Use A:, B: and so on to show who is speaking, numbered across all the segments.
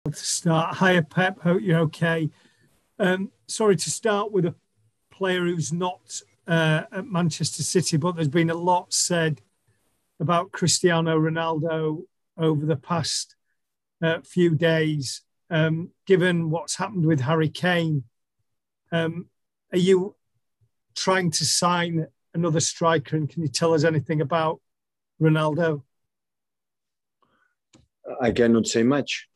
A: To start. Hiya, Pep. Hope you're okay. Sorry to start with a player who's not at Manchester City, but there's been a lot said about Cristiano Ronaldo over the past few days. Given what's happened with Harry Kane, are you trying to sign another striker? And can you tell us anything about Ronaldo?
B: I cannot say much.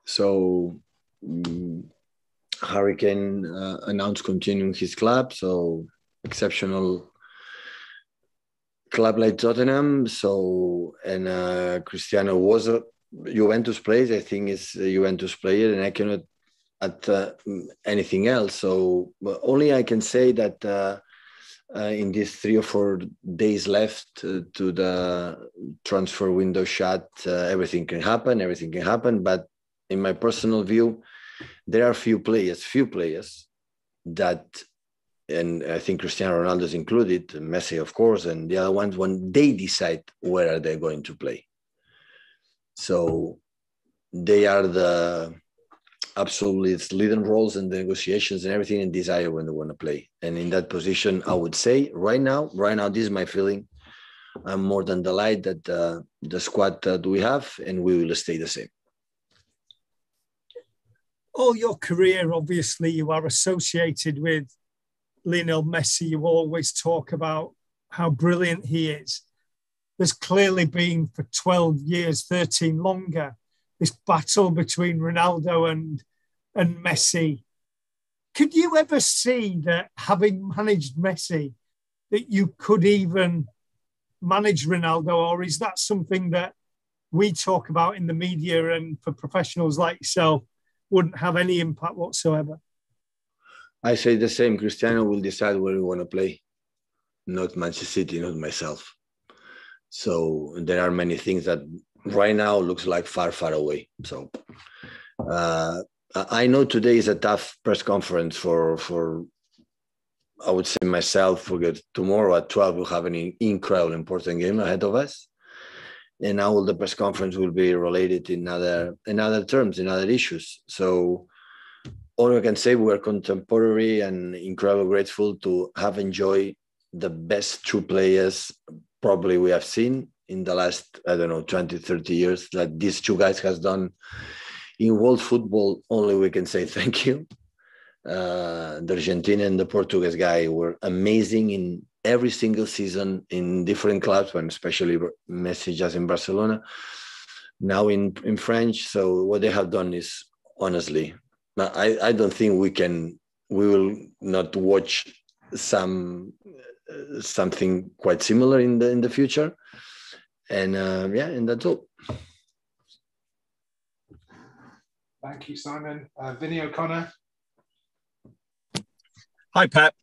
B: So Harry Kane announced continuing his club, so exceptional club like Tottenham. So and Cristiano was a Juventus player. I think is a Juventus player, and I cannot add anything else. So only I can say that in these 3 or 4 days left to the transfer window shut, everything can happen. Everything can happen, but in my personal view, there are few players that, and I think Cristiano Ronaldo is included, Messi, of course, and the other ones, when they decide where are they going to play. So they are the absolutely leading roles in the negotiations and everything and desire when they want to play. And in that position, I would say right now, this is my feeling. I'm more than delighted that the squad that we have, and we will stay the same.
A: All your career, obviously, you are associated with Lionel Messi. You always talk about how brilliant he is. There's clearly been for 12 years, 13 longer, this battle between Ronaldo and Messi. Could you ever see that, having managed Messi, that you could even manage Ronaldo? Or is that something that we talk about in the media and for professionals like yourself wouldn't have any impact whatsoever?
B: I say the same. Cristiano will decide where we want to play, not Manchester City, not myself. So there are many things that right now looks like far, far away. So I know today is a tough press conference for I would say myself, because tomorrow at 12 we'll have an incredible important game ahead of us. And now the press conference will be related in other terms, in other issues. So all I can say, we're contemporary and incredibly grateful to have enjoyed the best 2 players probably we have seen in the last, 20, 30 years that these 2 guys has done in world football. Only we can say thank you. The Argentine and the Portuguese guy were amazing in every single season in different clubs, when especially Messi just in Barcelona, now in French. So what they have done is, honestly, I don't think we will not watch something quite similar in the future. And and that's all.
C: Thank you, Simon. Vinny O'Connor.
D: Hi, Pep.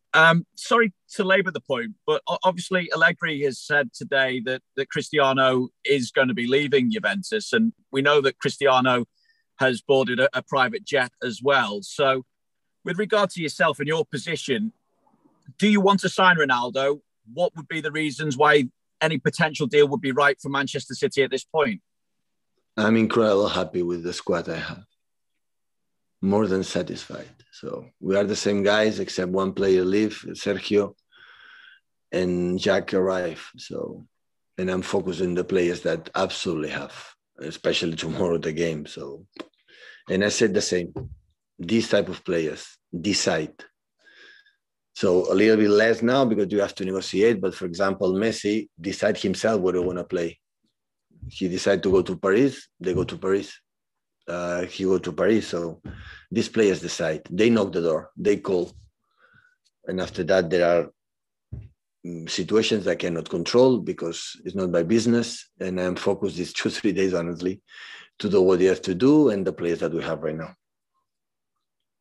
D: Sorry to labour the point, but obviously Allegri has said today that Cristiano is going to be leaving Juventus, and we know that Cristiano has boarded a private jet as well. So with regard to yourself and your position, do you want to sign Ronaldo? What would be the reasons why any potential deal would be right for Manchester City at this point?
B: I'm incredibly happy with the squad I have. More than satisfied. So we are the same guys, except one player leave, Sergio, and Jack arrive. So, and I'm focused on the players that absolutely have, especially tomorrow the game. So, and I said the same. These type of players decide. So a little bit less now because you have to negotiate. But for example, Messi decide himself where he want to play. He decide to go to Paris. They go to Paris. He go to Paris. So these players decide. They knock the door. They call. And after that, there are situations I cannot control because it's not my business. And I'm focused these 2-3 days, honestly, to do what you have to do and the players that we have right now.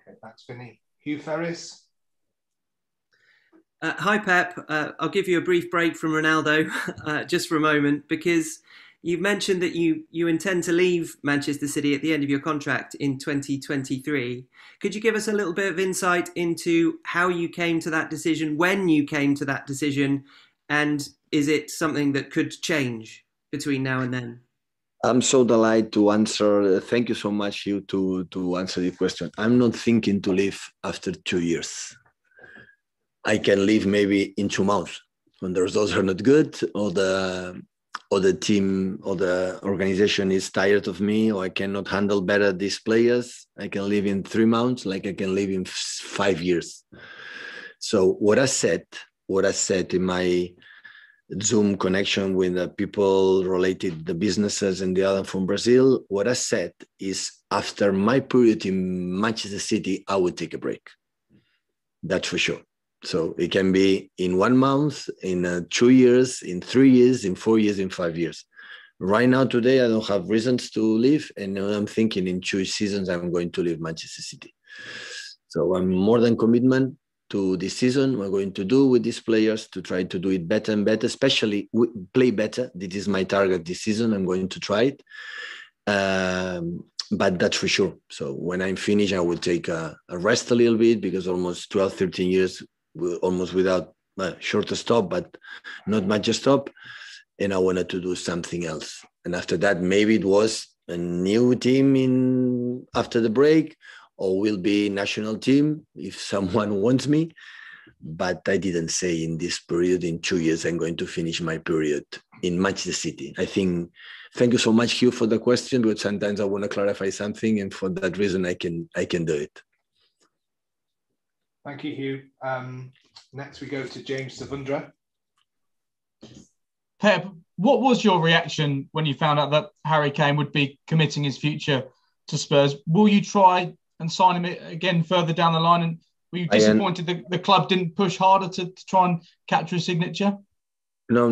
C: Okay, thanks, Vinny. Hugh Ferris.
E: Hi, Pep. I'll give you a brief break from Ronaldo just for a moment, because you've mentioned that you intend to leave Manchester City at the end of your contract in 2023. Could you give us a little bit of insight into how you came to that decision, when you came to that decision, and is it something that could change between now and then?
B: I'm so delighted to answer. Thank you so much, Hugh, to answer the question. I'm not thinking to leave after 2 years. I can leave maybe in 2 months when the results are not good, or the team or the organization is tired of me, or I cannot handle better these players. I can leave in 3 months, like I can leave in 5 years. So what I said in my Zoom connection with the people related to the businesses and the other from Brazil, what I said is after my period in Manchester City, I would take a break. That's for sure. So it can be in 1 month, in 2 years, in 3 years, in 4 years, in 5 years. Right now, today, I don't have reasons to leave. And I'm thinking in 2 seasons, I'm going to leave Manchester City. So I'm more than commitment to this season. We're going to do with these players to try to do it better and better, especially play better. This is my target this season. I'm going to try it. But that's for sure. So when I'm finished, I will take a rest a little bit, because almost 12, 13 years, almost without short stop, but not much stop. And I wanted to do something else. And after that, maybe it was a new team after the break, or will be national team if someone wants me. But I didn't say in this period, in 2 years, I'm going to finish my period in Manchester City. I think, thank you so much, Hugh, for the question, but sometimes I want to clarify something, and for that reason, I can do it.
C: Thank you, Hugh. Next, we go to James Savundra.
F: Pep, what was your reaction when you found out that Harry Kane would be committing his future to Spurs? Will you try and sign him again further down the line? And were you disappointed that the club didn't push harder to try and capture his signature?
B: No.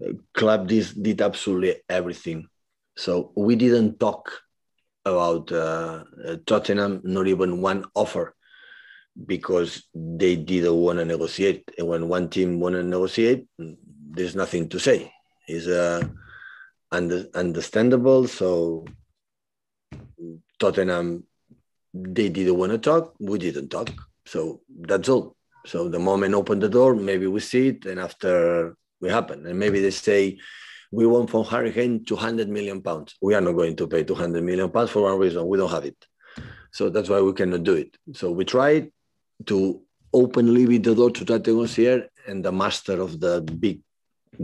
B: The club did absolutely everything. So we didn't talk about Tottenham, not even one offer, because they didn't want to negotiate. And when one team want to negotiate, there's nothing to say. It's understandable. So Tottenham, they didn't want to talk. We didn't talk. So that's all. So the moment open the door, maybe we see it, and after we happen. And maybe they say, we want from Harry Kane £200 million. We are not going to pay £200 million for one reason. We don't have it. So that's why we cannot do it. So we tried to openly leave the door to that negotiator, and the master of the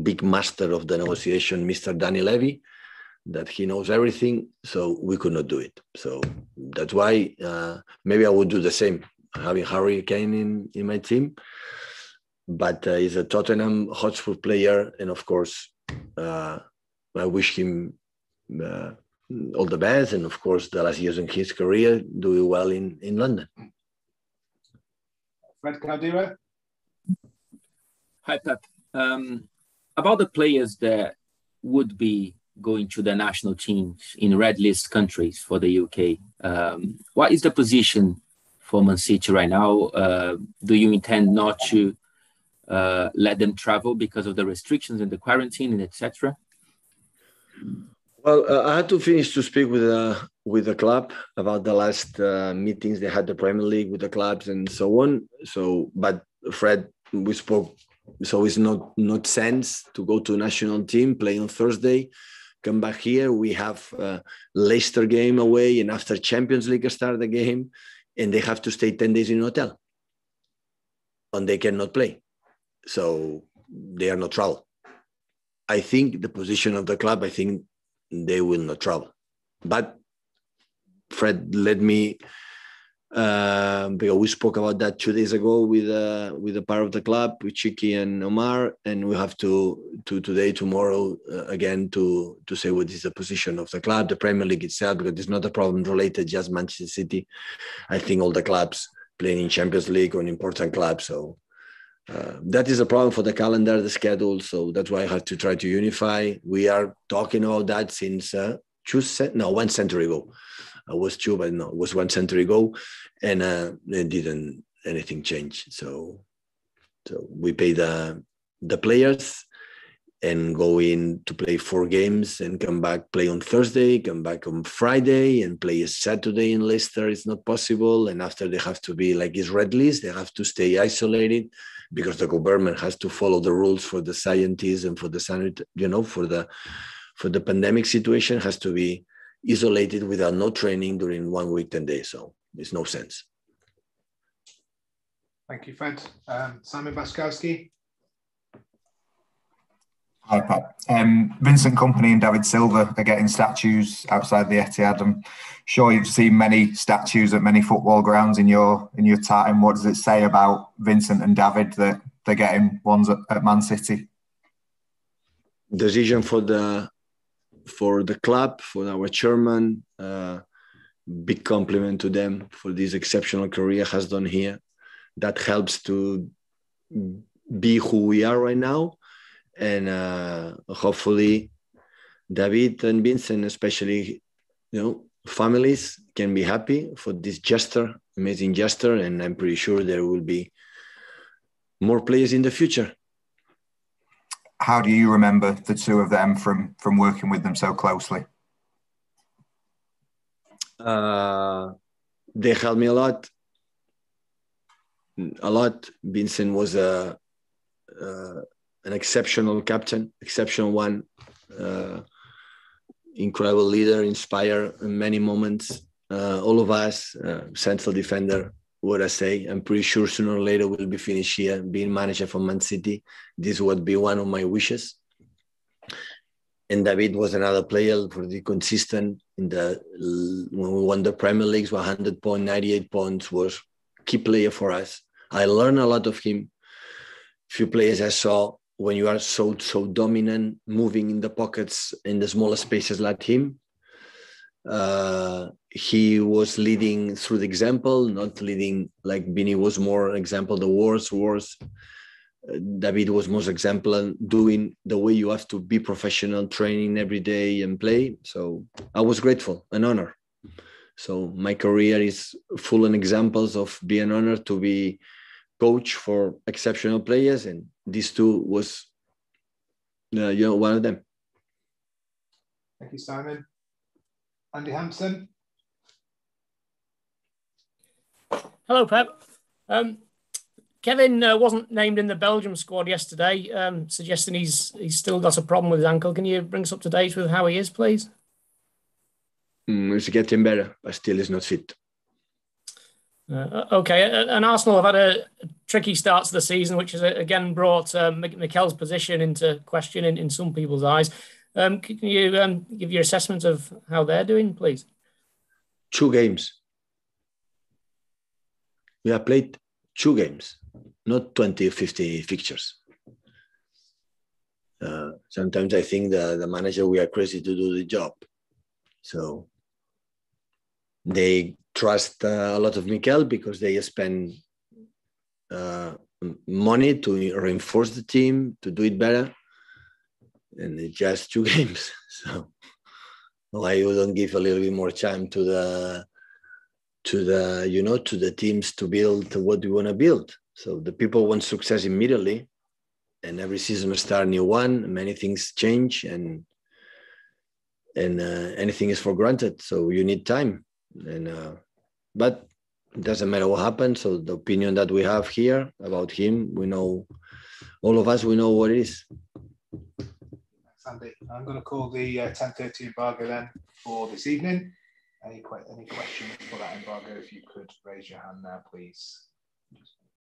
B: big master of the negotiation, Mr. Danny Levy, that he knows everything. So we could not do it. So that's why maybe I would do the same, having Harry Kane in my team. But he's a Tottenham Hotspur player, and of course, I wish him all the best, and of course, the last years in his career, doing well in London.
C: Fred Caldera.
G: Hi, Pep. About the players that would be going to the national teams in red list countries for the UK, what is the position for Man City right now? Do you intend not to let them travel because of the restrictions and the quarantine and etc.?
B: Well, I had to finish to speak with the club about the last meetings they had, the Premier League with the clubs and so on. So, but Fred, we spoke. So it's not sense to go to a national team, play on Thursday, come back here. We have Leicester game away, and after Champions League start the game, and they have to stay 10 days in a hotel, and they cannot play. So they are not travel. I think the position of the club, I think they will not travel. But Fred, let me, because we spoke about that 2 days ago with a part of the club, with Chiki and Omar, and we have to today, tomorrow, again, to say what is the position of the club, the Premier League itself, because it's not a problem related just Manchester City. I think all the clubs playing in Champions League or in important clubs, so that is a problem for the calendar, the schedule. So that's why I have to try to unify. We are talking about that since 1 century ago. I was 2, but no, it was 1 century ago, and it didn't anything change. So we pay the players and go in to play 4 games and come back, play on Thursday, come back on Friday, and play a Saturday in Leicester. It's not possible. And after they have to be like his red list, they have to stay isolated because the government has to follow the rules for the scientists and for the for the pandemic situation, has to be isolated without no training during 1 week, 10 days. So it's no sense.
C: Thank you, Fred. Simon Baskowski.
H: Hi, Pat. Vincent Kompany and David Silva are getting statues outside the Etihad. I'm sure you've seen many statues at many football grounds in your time. What does it say about Vincent and David that they're getting ones at Man City?
B: Decision for the club, for our chairman. Big compliment to them for this exceptional career has done here. That helps to be who we are right now. And hopefully David and Vincent, especially, families can be happy for this gesture, amazing gesture. And I'm pretty sure there will be more players in the future.
H: How do you remember the two of them from working with them so closely?
B: They helped me a lot. Vincent was an exceptional captain, exceptional one, incredible leader, inspire in many moments. All of us, central defender, what I say, I'm pretty sure sooner or later we'll be finished here, being manager for Man City. This would be one of my wishes. And David was another player, pretty consistent when we won the Premier League, 100 points, 98 points, was key player for us. I learned a lot of him. Few players I saw, when you are so dominant, moving in the pockets in the smaller spaces like him, he was leading through the example, not leading like Vini was more example, the words. David was most example and doing the way you have to be professional, training every day and play. So I was grateful, an honor. So my career is full of examples of being honored to be coach for exceptional players, and these two was one of them.
C: Thank you, Simon. Andy Hampson.
I: Hello, Pep. Kevin wasn't named in the Belgium squad yesterday, suggesting he's still got a problem with his ankle. Can you bring us up to date with how he is, please?
B: It's getting better, but still is not fit.
I: Okay, and Arsenal have had a tricky start to the season, which has again brought Mikel's position into question in some people's eyes. Can you give your assessment of how they're doing, please?
B: 2 games. We have played 2 games, not 20 or 50 fixtures. Sometimes I think the manager, we are crazy to do the job. So they trust a lot of Mikel because they spend money to reinforce the team, to do it better. And it's just 2 games. So why wouldn't give a little bit more time to the teams to build what we want to build? So the people want success immediately, and every season we start a new one. Many things change, and anything is for granted. So you need time, but it doesn't matter what happens. So the opinion that we have here about him, we know, all of us, we know what it is.
C: Thanks, Andy. I'm going to call the 10:30 embargo then for this evening. Any questions for that embargo? If you could raise your hand now, please.